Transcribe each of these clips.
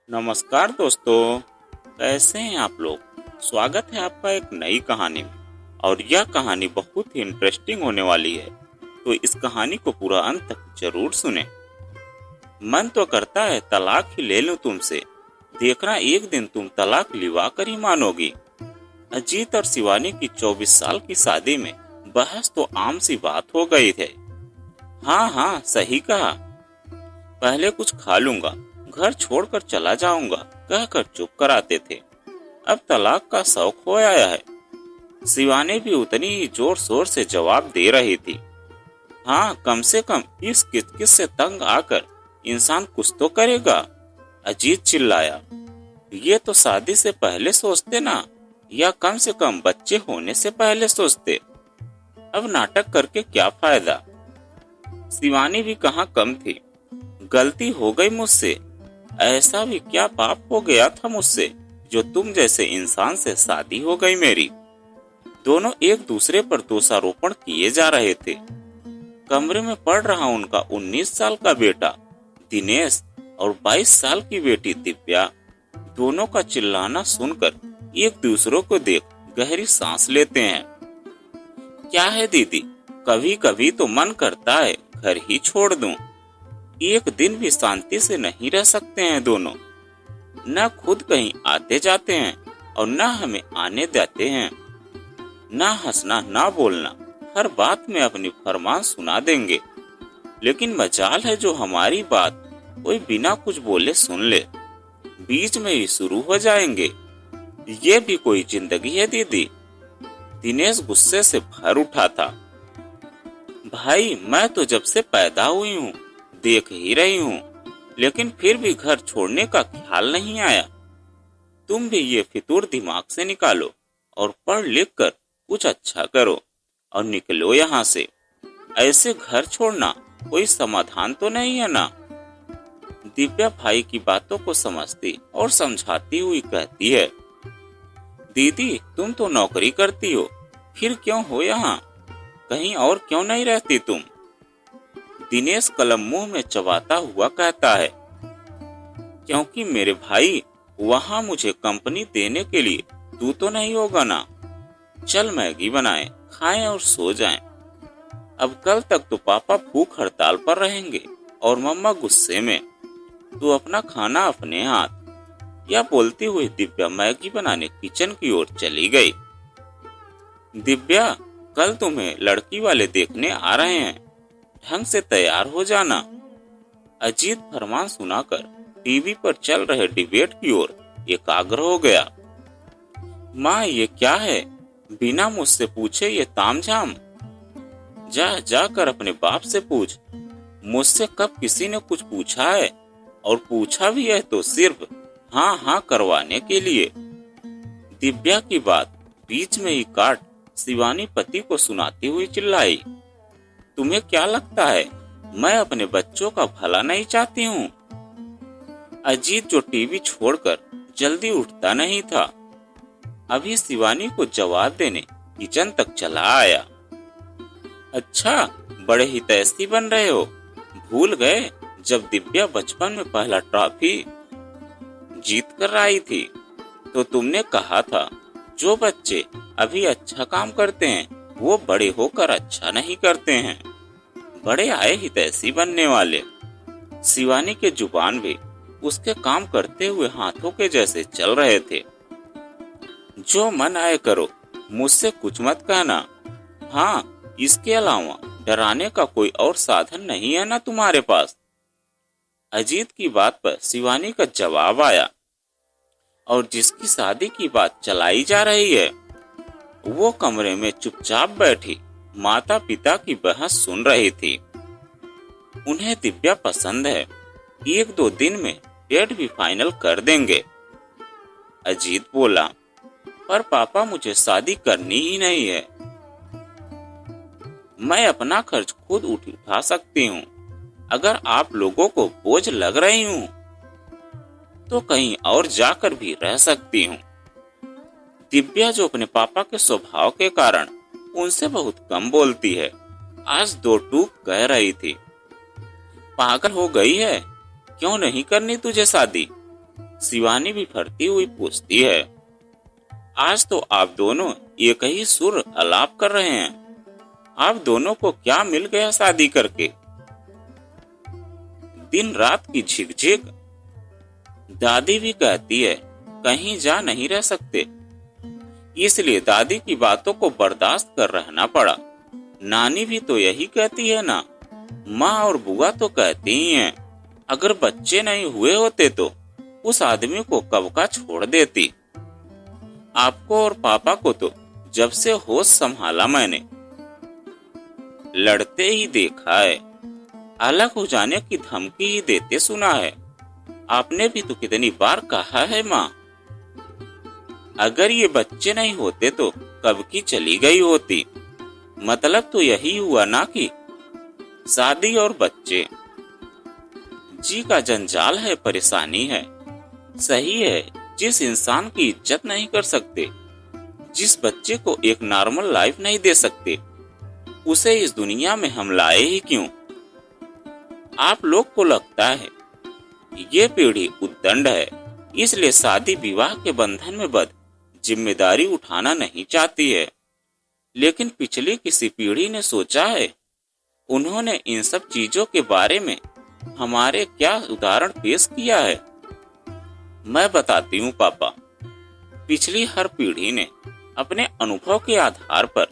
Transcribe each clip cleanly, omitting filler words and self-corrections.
नमस्कार दोस्तों, कैसे हैं आप लोग। स्वागत है आपका एक नई कहानी में। और यह कहानी बहुत ही इंटरेस्टिंग होने वाली है, तो इस कहानी को पूरा अंत तक जरूर सुने। मन तो करता है तलाक ही ले लूं तुमसे, देखना एक दिन तुम तलाक लिवा कर ही मानोगी। अजीत और शिवानी की 24 साल की शादी में बहस तो आम सी बात हो गई है। हाँ हाँ, सही कहा। पहले कुछ खा लूंगा, घर छोड़कर चला जाऊंगा कहकर चुप कराते थे। अब तलाक का शौक हो आया है। शिवानी भी उतनी ही जोर शोर से जवाब दे रही थी। हाँ, कम से कम इस किचकिच से तंग आकर इंसान कुछ तो करेगा। अजीत चिल्लाया, ये तो शादी से पहले सोचते ना, या कम से कम बच्चे होने से पहले सोचते। अब नाटक करके क्या फायदा। शिवानी भी कहाँ कम थी। गलती हो गई मुझसे। ऐसा भी क्या पाप हो गया था मुझसे जो तुम जैसे इंसान से शादी हो गई मेरी। दोनों एक दूसरे पर दोषारोपण किए जा रहे थे। कमरे में पढ़ रहा उनका 19 साल का बेटा दिनेश और 22 साल की बेटी दिव्या दोनों का चिल्लाना सुनकर एक दूसरे को देख गहरी सांस लेते हैं। क्या है दीदी, कभी कभी तो मन करता है घर ही छोड़ दूं। एक दिन भी शांति से नहीं रह सकते हैं दोनों। न खुद कहीं आते जाते हैं और न हमें आने देते हैं। न हंसना न बोलना, हर बात में अपनी फरमान सुना देंगे। लेकिन मजाल है जो हमारी बात कोई बिना कुछ बोले सुन ले, बीच में ही शुरू हो जाएंगे। ये भी कोई जिंदगी है दीदी। दिनेश गुस्से से भर उठा था। भाई, मैं तो जब से पैदा हुई हूँ देख ही रही हूँ, लेकिन फिर भी घर छोड़ने का ख्याल नहीं आया। तुम भी ये फितूर दिमाग से निकालो और पढ़ लिख कर कुछ अच्छा करो और निकलो यहाँ से। ऐसे घर छोड़ना कोई समाधान तो नहीं है ना। दिव्या भाई की बातों को समझती और समझाती हुई कहती है, दीदी तुम तो नौकरी करती हो, फिर क्यों हो यहाँ, कहीं और क्यों नहीं रहती तुम। दिनेश कलम मुंह में चबाता हुआ कहता है, क्योंकि मेरे भाई वहाँ मुझे कंपनी देने के लिए तू तो नहीं होगा ना। चल मैगी बनाएं, खाएं और सो जाएं। अब कल तक तो पापा भूख हड़ताल पर रहेंगे और मम्मा गुस्से में। तू अपना खाना अपने हाथ। यह बोलती हुई दिव्या मैगी बनाने किचन की ओर चली गई। दिव्या, कल तुम्हें लड़की वाले देखने आ रहे हैं, ढंग से तैयार हो जाना। अजीत फरमान सुनाकर टीवी पर चल रहे डिबेट की ओर एकाग्र हो गया। माँ, ये क्या है, बिना मुझसे पूछे ये तामझाम। जाकर अपने बाप से पूछ। मुझसे कब किसी ने कुछ पूछा है, और पूछा भी है तो सिर्फ हाँ हाँ करवाने के लिए। दिव्या की बात बीच में ही काट शिवानी पति को सुनाती हुई चिल्लाई, तुम्हें क्या लगता है मैं अपने बच्चों का भला नहीं चाहती हूँ। अजीत जो टीवी छोड़कर जल्दी उठता नहीं था, अभी शिवानी को जवाब देने किचन तक चला आया। अच्छा, बड़े ही तैस्ती बन रहे हो। भूल गए जब दिव्या बचपन में पहला ट्रॉफी जीत कर आई थी, तो तुमने कहा था जो बच्चे अभी अच्छा काम करते हैं वो बड़े होकर अच्छा नहीं करते हैं। बड़े आए ही तैसी बनने वाले। शिवानी के जुबान भी उसके काम करते हुए हाथों के जैसे चल रहे थे। जो मन आए करो, मुझसे कुछ मत कहना। हाँ, इसके अलावा डराने का कोई और साधन नहीं है ना तुम्हारे पास। अजीत की बात पर शिवानी का जवाब आया, और जिसकी शादी की बात चलाई जा रही है वो कमरे में चुपचाप बैठी माता पिता की बहस सुन रही थी। उन्हें दिव्या पसंद है, 1-2 दिन में डेट भी फाइनल कर देंगे। अजीत बोला, पर पापा मुझे शादी करनी ही नहीं है। मैं अपना खर्च खुद उठा सकती हूँ। अगर आप लोगों को बोझ लग रही हूँ तो कहीं और जाकर भी रह सकती हूँ। दिव्या जो अपने पापा के स्वभाव के कारण उनसे बहुत कम बोलती है, आज 2 टूक कह रही थी, पागल हो गई है, क्यों नहीं करनी तुझे शादी। शिवानी भी फरती हुई पूछती है। आज तो आप दोनों एक ही सुर आलाप कर रहे हैं। आप दोनों को क्या मिल गया शादी करके? दिन रात की झिकझिक। दादी भी कहती है कहीं जा नहीं रह सकते, इसलिए दादी की बातों को बर्दाश्त कर रहना पड़ा। नानी भी तो यही कहती है ना। माँ और बुआ तो कहती ही हैं, अगर बच्चे नहीं हुए होते तो उस आदमी को कब का छोड़ देती। आपको और पापा को तो जब से होश संभाला मैंने लड़ते ही देखा है, अलग हो जाने की धमकी ही देते सुना है। आपने भी तो कितनी बार कहा है माँ, अगर ये बच्चे नहीं होते तो कब की चली गई होती। मतलब तो यही हुआ ना कि शादी और बच्चे। जी का जंजाल है, परेशानी है। सही है, जिस इंसान की इज्जत नहीं कर सकते, जिस बच्चे को एक नॉर्मल लाइफ नहीं दे सकते, उसे इस दुनिया में हम लाए ही क्यों? आप लोग को लगता है ये पीढ़ी उद्दंड है, इसलिए शादी विवाह के बंधन में बंध जिम्मेदारी उठाना नहीं चाहती है। लेकिन पिछली किसी पीढ़ी ने सोचा है? उन्होंने इन सब चीजों के बारे में हमारे क्या उदाहरण पेश किया है? मैं बताती हूँ पापा। पिछली हर पीढ़ी ने अपने अनुभव के आधार पर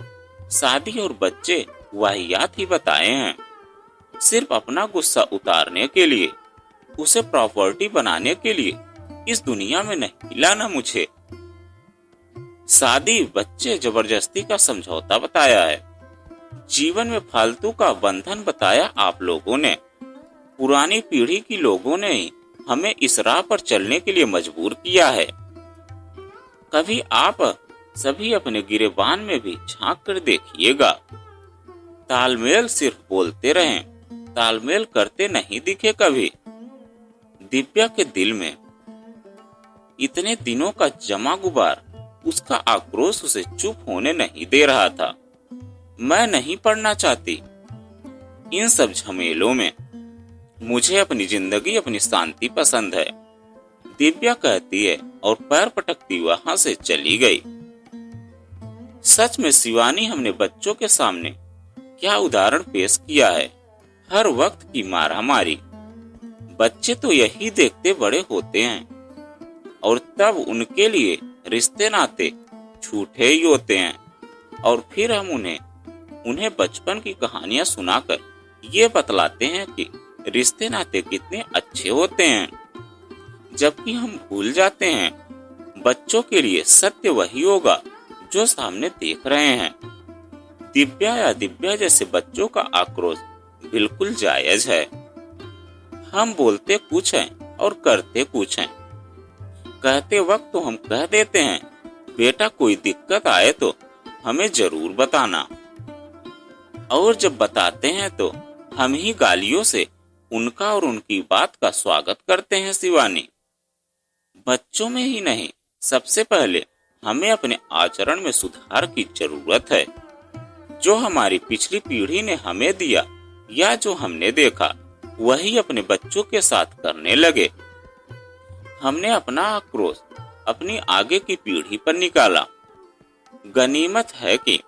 शादी और बच्चे वाहियात ही बताए हैं, सिर्फ अपना गुस्सा उतारने के लिए, उसे प्रॉपर्टी बनाने के लिए इस दुनिया में नहीं लाना मुझे। शादी बच्चे जबरदस्ती का समझौता बताया है, जीवन में फालतू का बंधन बताया आप लोगों ने। पुरानी पीढ़ी की लोगों ने ही हमें इस राह पर चलने के लिए मजबूर किया है। कभी आप सभी अपने गिरेबान में भी झांक कर देखिएगा। तालमेल सिर्फ बोलते रहें, तालमेल करते नहीं दिखे कभी। दिव्या के दिल में इतने दिनों का जमा गुबार, उसका आक्रोश उसे चुप होने नहीं दे रहा था। मैं नहीं पड़ना चाहती इन सब झमेलों में, मुझे अपनी जिंदगी, अपनी शांति पसंद है, दिव्या कहती है और पैर पटकती वहां से चली गई। सच में शिवानी, हमने बच्चों के सामने क्या उदाहरण पेश किया है। हर वक्त की मारामारी। बच्चे तो यही देखते बड़े होते हैं और तब उनके लिए रिश्ते नाते झूठे ही होते हैं। और फिर हम उन्हें बचपन की कहानियां सुनाकर ये बतलाते हैं कि रिश्ते नाते कितने अच्छे होते हैं, जबकि हम भूल जाते हैं बच्चों के लिए सत्य वही होगा जो सामने देख रहे हैं। दिव्या या दिव्या जैसे बच्चों का आक्रोश बिल्कुल जायज है। हम बोलते कुछ हैं और करते कुछ हैं। कहते वक्त तो हम कह देते हैं, बेटा कोई दिक्कत आए तो हमें जरूर बताना, और जब बताते हैं तो हम ही गालियों से उनका और उनकी बात का स्वागत करते हैं। शिवानी, बच्चों में ही नहीं, सबसे पहले हमें अपने आचरण में सुधार की जरूरत है। जो हमारी पिछली पीढ़ी ने हमें दिया या जो हमने देखा, वही अपने बच्चों के साथ करने लगे। हमने अपना आक्रोश अपनी आगे की पीढ़ी पर निकाला। गनीमत है कि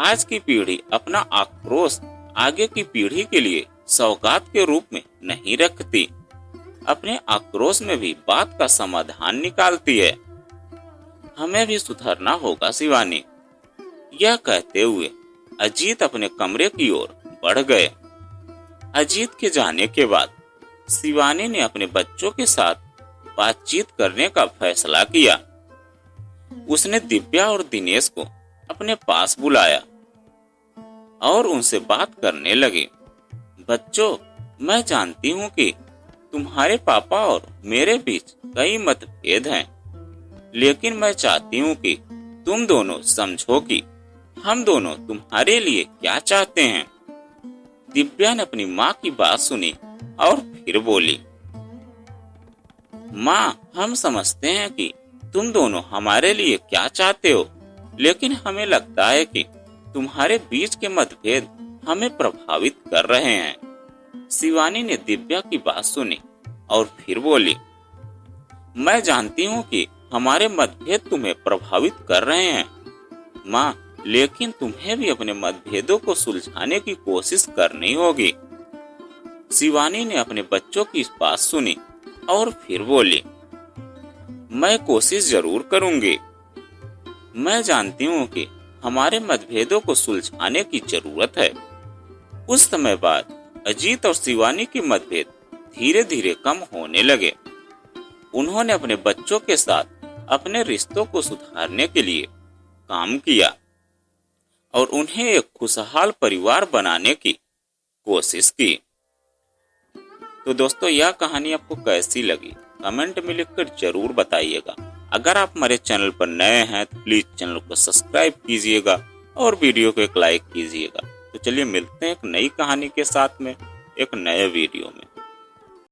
आज की पीढ़ी अपना आक्रोश आगे की पीढ़ी के लिए सौगात के रूप में नहीं रखती, अपने आक्रोश में भी बात का समाधान निकालती है। हमें भी सुधरना होगा शिवानी। यह कहते हुए अजीत अपने कमरे की ओर बढ़ गए। अजीत के जाने के बाद शिवानी ने अपने बच्चों के साथ बातचीत करने का फैसला किया। उसने दिव्या और दिनेश को अपने पास बुलाया और उनसे बात करने लगे। बच्चों, मैं जानती हूँ कि तुम्हारे पापा और मेरे बीच कई मतभेद हैं, लेकिन मैं चाहती हूँ कि तुम दोनों समझो कि हम दोनों तुम्हारे लिए क्या चाहते हैं। दिव्या ने अपनी माँ की बात सुनी और फिर बोली, माँ, हम समझते हैं कि तुम दोनों हमारे लिए क्या चाहते हो, लेकिन हमें लगता है कि तुम्हारे बीच के मतभेद हमें प्रभावित कर रहे हैं। शिवानी ने दिव्या की बात सुनी और फिर बोली, मैं जानती हूँ कि हमारे मतभेद तुम्हें प्रभावित कर रहे हैं माँ, लेकिन तुम्हें भी अपने मतभेदों को सुलझाने की कोशिश करनी होगी। शिवानी ने अपने बच्चों की बात सुनी और फिर बोली, मैं कोशिश जरूर करूंगी। मैं जानती हूँ कि हमारे मतभेदों को सुलझाने की जरूरत है। कुछ समय बाद अजीत और शिवानी के मतभेद धीरे धीरे कम होने लगे। उन्होंने अपने बच्चों के साथ अपने रिश्तों को सुधारने के लिए काम किया और उन्हें एक खुशहाल परिवार बनाने की कोशिश की। तो दोस्तों, यह कहानी आपको कैसी लगी कमेंट में लिखकर जरूर बताइएगा। अगर आप हमारे चैनल पर नए हैं तो प्लीज चैनल को सब्सक्राइब कीजिएगा और वीडियो को एक लाइक कीजिएगा। तो चलिए मिलते हैं एक नई कहानी के साथ में एक नए वीडियो में।